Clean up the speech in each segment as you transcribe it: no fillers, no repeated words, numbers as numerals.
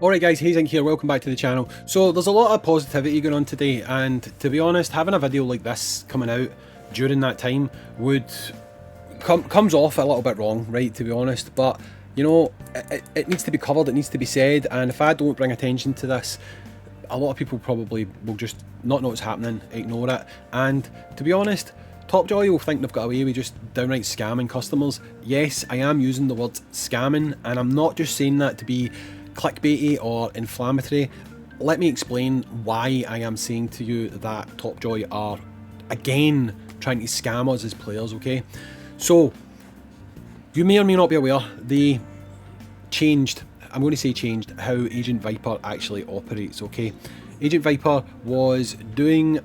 Alright guys, Hayzink here, welcome back to the channel. So there's a lot of positivity going on today, and to be honest, having a video like this coming out during that time comes off a little bit wrong, right, to be honest, but you know, it needs to be covered, it needs to be said, and if I don't bring attention to this, a lot of people probably will just not know what's happening, ignore it, and to be honest, TOPJOY will think they've got away with just downright scamming customers. Yes, I am using the word scamming, and I'm not just saying that to be clickbaity or inflammatory. Let me explain why I am saying to you that TOPJOY are again trying to scam us as players, okay? So, you may or may not be aware, they changed, I'm going to say changed, how Agent VIPER actually operates, okay? Agent VIPER was doing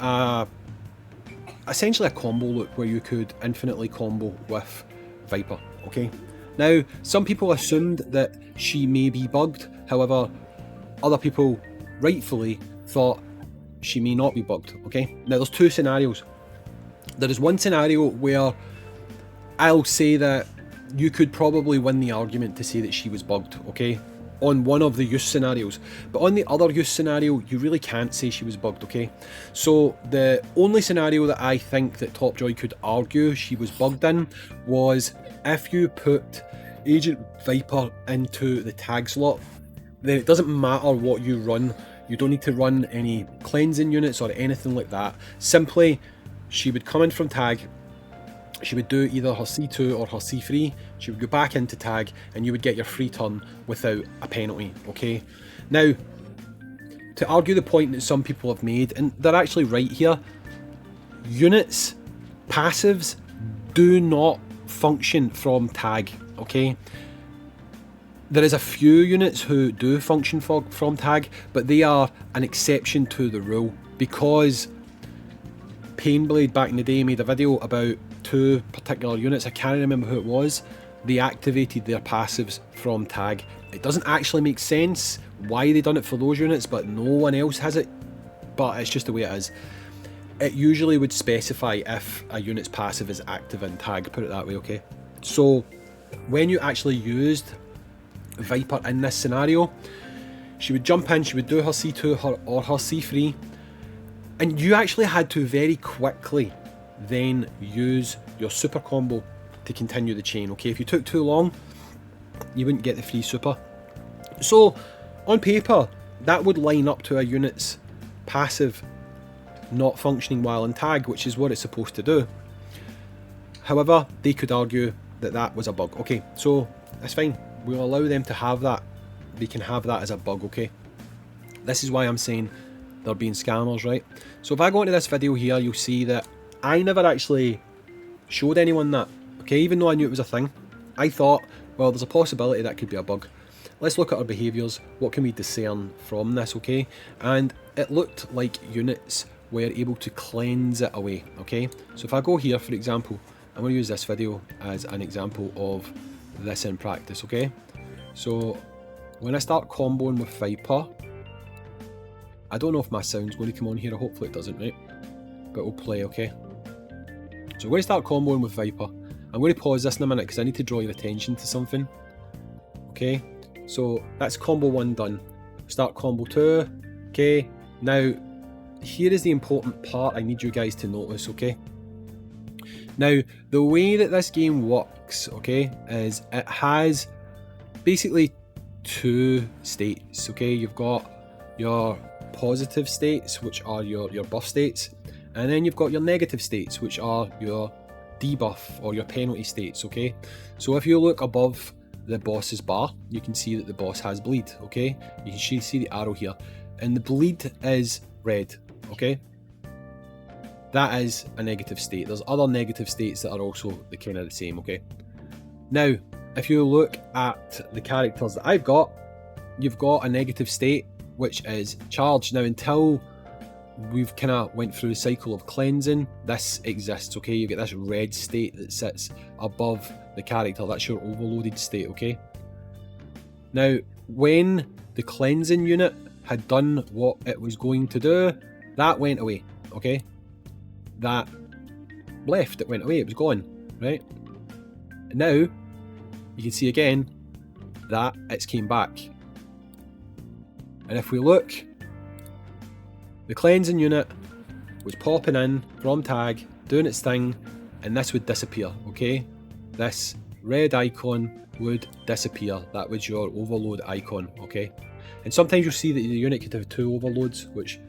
essentially a combo loop where you could infinitely combo with VIPER, okay? Now, some people assumed that she may be bugged, however, other people rightfully thought she may not be bugged, okay? Now, there's two scenarios. There is one scenario where I'll say that you could probably win the argument to say that she was bugged, okay? On one of the use scenarios, but on the other use scenario, you really can't say she was bugged, okay? So the only scenario that I think that TOPJOY could argue she was bugged in was if you put Agent VIPER into the tag slot, then it doesn't matter what you run. You don't need to run any cleansing units or anything like that. Simply, she would come in from tag, she would do either her C2 or her C3, she would go back into tag, and you would get your free turn without a penalty, okay? Now, to argue the point that some people have made, and they're actually right here, units, passives, do not function from tag, okay? There is a few units who do function from tag, but they are an exception to the rule, because Painblade back in the day made a video about two particular units, I can't remember who it was, they activated their passives from tag. It doesn't actually make sense why they done it for those units, but no one else has it, but it's just the way it is. It usually would specify if a unit's passive is active in tag, put it that way, okay? So when you actually used VIPER in this scenario, she would jump in, she would do her C2 or her C3, and you actually had to very quickly then use your super combo to continue the chain, okay? If you took too long, you wouldn't get the free super. So on paper, that would line up to a unit's passive not functioning while in tag, which is what it's supposed to do. However, they could argue that that was a bug. Okay, so that's fine, we'll allow them to have that. They can have that as a bug, okay? This is why I'm saying they're being scammers, right? So if I go into this video here, you'll see that I never actually showed anyone that, okay? Even though I knew it was a thing, I thought, well, there's a possibility that could be a bug. Let's look at our behaviours. What can we discern from this, okay? And it looked like units were able to cleanse it away, okay? So if I go here, for example, I'm going to use this video as an example of this in practice, okay? So when I start comboing with VIPER, I don't know if my sound's going to come on here, hopefully it doesn't, right? But we'll play, okay? So I'm going to start comboing with VIPER. I'm going to pause this in a minute because I need to draw your attention to something. Okay, so that's combo 1 done. Start combo 2. Okay, now here is the important part I need you guys to notice, okay? Now, the way that this game works, okay, is it has basically two states, okay? You've got your positive states, which are your buff states, and then you've got your negative states, which are your debuff or your penalty states, okay? So if you look above the boss's bar, you can see that the boss has bleed, okay? You can see the arrow here, and the bleed is red, okay? That is a negative state. There's other negative states that are also the kind of the same, okay? Now, if you look at the characters that I've got, you've got a negative state, which is charged. Now, until we've kind of went through the cycle of cleansing, this exists, okay? You get this red state that sits above the character. That's your overloaded state, okay? Now, when the cleansing unit had done what it was going to do, that went away, okay? That left, it went away, it was gone, right? And now, you can see again that it's came back. And if we look, the cleansing unit was popping in from tag, doing its thing, and this would disappear, okay? This red icon would disappear. That was your overload icon, okay? And sometimes you'll see that the unit could have 2 overloads, which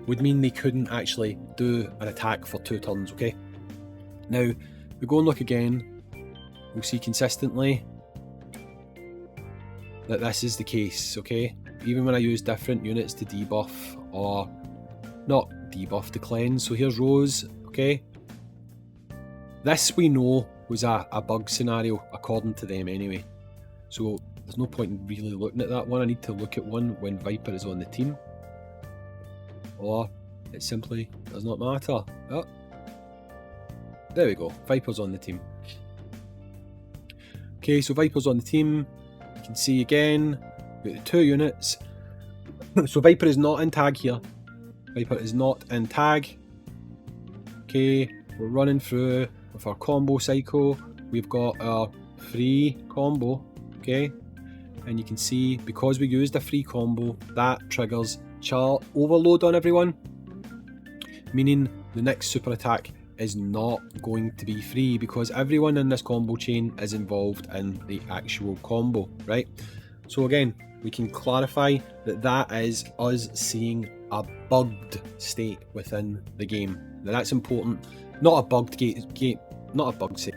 would mean they couldn't actually do an attack for 2 turns, okay? Now, we go and look again, we'll see consistently that this is the case, okay? Even when I use different units to debuff, or not debuff, to cleanse. So here's Rose, okay? This we know was a bug scenario, according to them anyway. So there's no point in really looking at that one. I need to look at one when Viper is on the team. Or it simply does not matter. Oh. There we go, Viper's on the team. Okay, so Viper's on the team. You can see again, we've got the 2 units. So Viper is not in tag here. Viper is not in tag. Okay, we're running through with our combo cycle. We've got our free combo, okay? And you can see, because we used a free combo, that triggers chart overload on everyone. Meaning the next super attack is not going to be free, because everyone in this combo chain is involved in the actual combo, right? So again, we can clarify that that is us seeing a bugged state within the game. Now that's important. Not a bugged game, not a bugged state,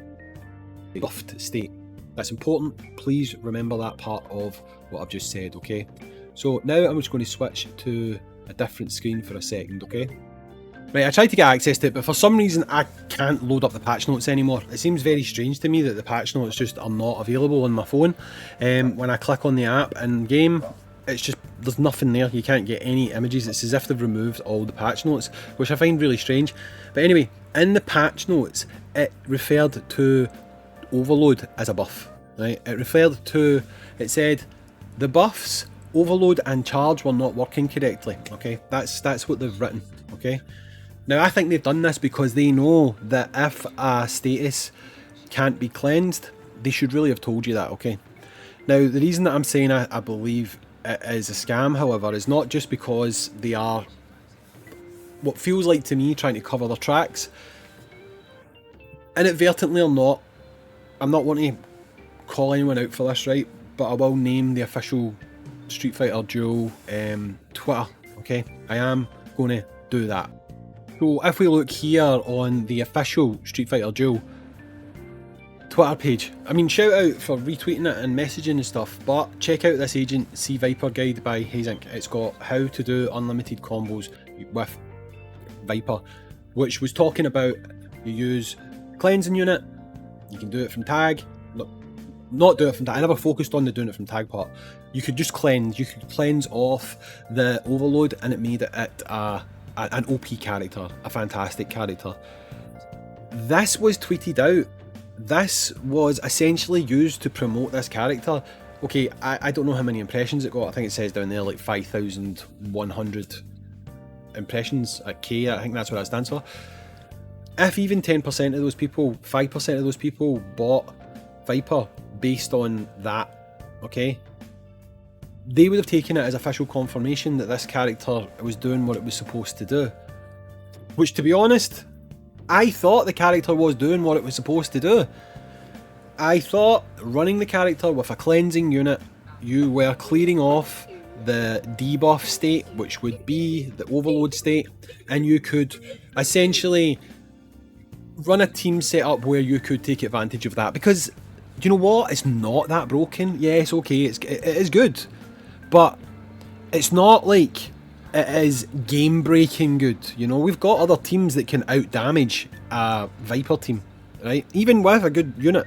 a buffed state. That's important. Please remember that part of what I've just said, okay? So now I'm just going to switch to a different screen for a second, okay? Right, I tried to get access to it, but for some reason I can't load up the patch notes anymore. It seems very strange to me that the patch notes just are not available on my phone. When I click on the app in game, it's just, there's nothing there. You can't get any images. It's as if they've removed all the patch notes, which I find really strange. But anyway, in the patch notes, it referred to overload as a buff, right? It referred to, it said, the buffs, overload and charge were not working correctly, okay? That's what they've written, okay? Now, I think they've done this because they know that if a status can't be cleansed, they should really have told you that, okay? Now, the reason that I'm saying I believe it is a scam, however, is not just because they are, what feels like to me, trying to cover their tracks. Inadvertently or not, I'm not wanting to call anyone out for this, right? But I will name the official Street Fighter Duel Twitter, okay? I am going to do that. So if we look here on the official Street Fighter Duel Twitter page, I mean, shout out for retweeting it and messaging and stuff, but check out this Agent C Viper guide by Hayzink. It's got how to do unlimited combos with Viper, which was talking about you use cleansing unit, you can do it from tag, not do it from tag, I never focused on the doing it from tag part. You could just cleanse, you could cleanse off the overload, and it made it an OP character, a fantastic character. This was tweeted out. This was essentially used to promote this character. Okay, I don't know how many impressions it got. I think it says down there like 5,100 impressions at K. I think that's what that stands for. If even 10% of those people, 5% of those people bought Viper based on that, okay, they would have taken it as official confirmation that this character was doing what it was supposed to do. Which, to be honest, I thought the character was doing what it was supposed to do. I thought running the character with a cleansing unit, you were clearing off the debuff state, which would be the overload state, and you could essentially run a team setup where you could take advantage of that. Because, you know what? It's not that broken. Yes, okay, it is good. But it's not like it is game-breaking good. You know, we've got other teams that can out-damage a Viper team, right? Even with a good unit,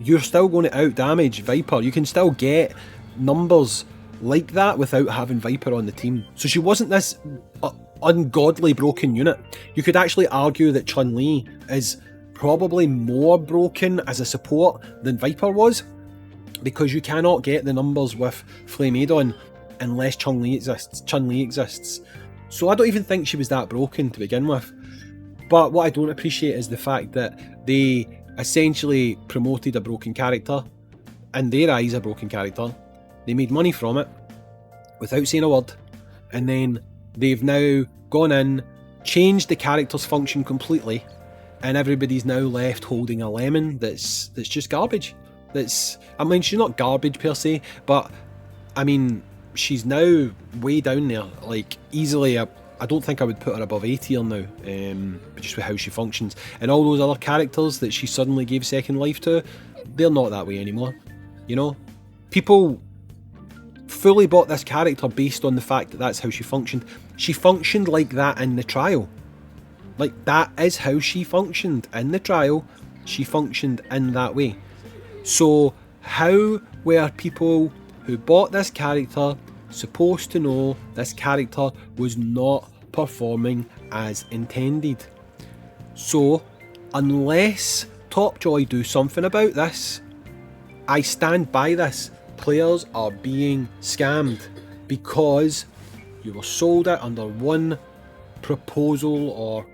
you're still going to out-damage Viper. You can still get numbers like that without having Viper on the team. So she wasn't this ungodly broken unit. You could actually argue that Chun-Li is probably more broken as a support than Viper was, because you cannot get the numbers with Flame Adon unless Chun-Li exists. So I don't even think she was that broken to begin with. But what I don't appreciate is the fact that they essentially promoted a broken character, in their eyes a broken character. They made money from it, without saying a word, and then they've now gone in, changed the character's function completely, and everybody's now left holding a lemon that's just garbage. I mean, she's not garbage per se, but I mean, she's now way down there, like easily. I don't think I would put her above A tier now, just with how she functions. And all those other characters that she suddenly gave second life to, they're not that way anymore. You know, people fully bought this character based on the fact that that's how she functioned. She functioned like that in the trial. Like, that is how she functioned in the trial. She functioned in that way. So how were people who bought this character supposed to know this character was not performing as intended? So unless TOPJOY do something about this, I stand by this. Players are being scammed because you were sold it under one proposal or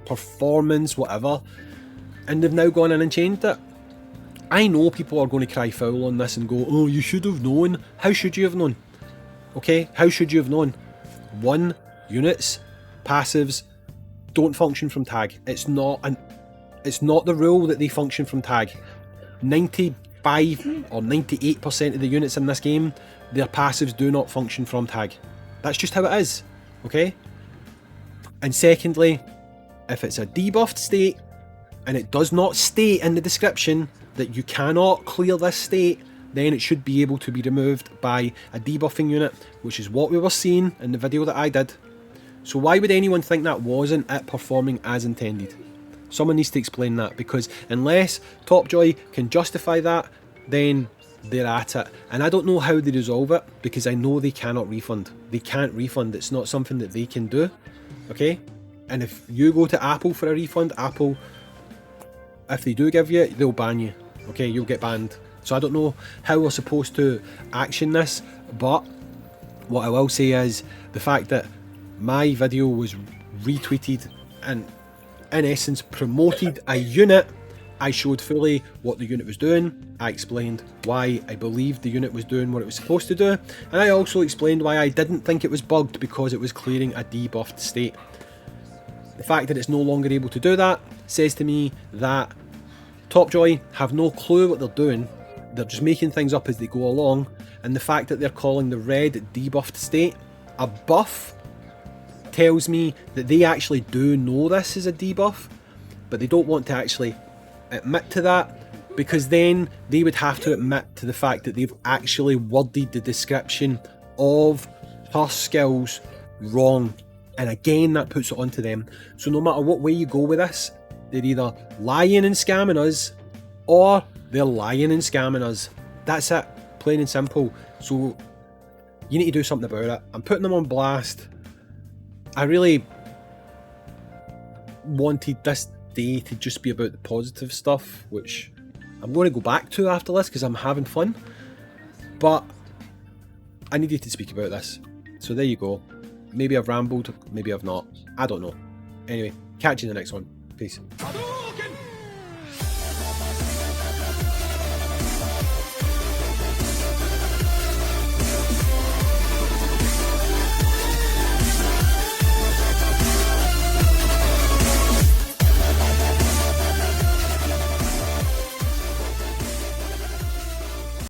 performance, whatever, and they've now gone in and changed it. I know people are going to cry foul on this and go, oh, you should have known. How should you have known? Okay, how should you have known? One, units, passives don't function from tag. It's not the rule that they function from tag. 95 or 98% of the units in this game, their passives do not function from tag. That's just how it is, okay? And secondly, if it's a debuffed state and it does not state in the description that you cannot clear this state, then it should be able to be removed by a debuffing unit, which is what we were seeing in the video that I did. So why would anyone think that wasn't it performing as intended? Someone needs to explain that, because unless TOPJOY can justify that, then they're at it. And I don't know how they resolve it, because I know they cannot refund. They can't refund. It's not something that they can do, okay? And if you go to Apple for a refund, Apple, if they do give you, they'll ban you, okay? You'll get banned. So I don't know how we're supposed to action this, but what I will say is the fact that my video was retweeted and in essence promoted a unit. I showed fully what the unit was doing. I explained why I believed the unit was doing what it was supposed to do, and I also explained why I didn't think it was bugged, because it was clearing a debuffed state. The fact that it's no longer able to do that says to me that TOPJOY have no clue what they're doing. They're just making things up as they go along, and the fact that they're calling the red debuffed state a buff tells me that they actually do know this is a debuff, but they don't want to actually admit to that, because then they would have to admit to the fact that they've actually worded the description of her skills wrong, and again that puts it onto them. So no matter what way you go with this, they're either lying and scamming us, or they're lying and scamming us. That's it, plain and simple. So you need to do something about it. I'm putting them on blast. I really wanted this day to just be about the positive stuff, which I'm going to go back to after this because I'm having fun, but I needed to speak about this. So there you go. Maybe I've rambled, maybe I've not. I don't know. Anyway, catch you in the next one. Peace.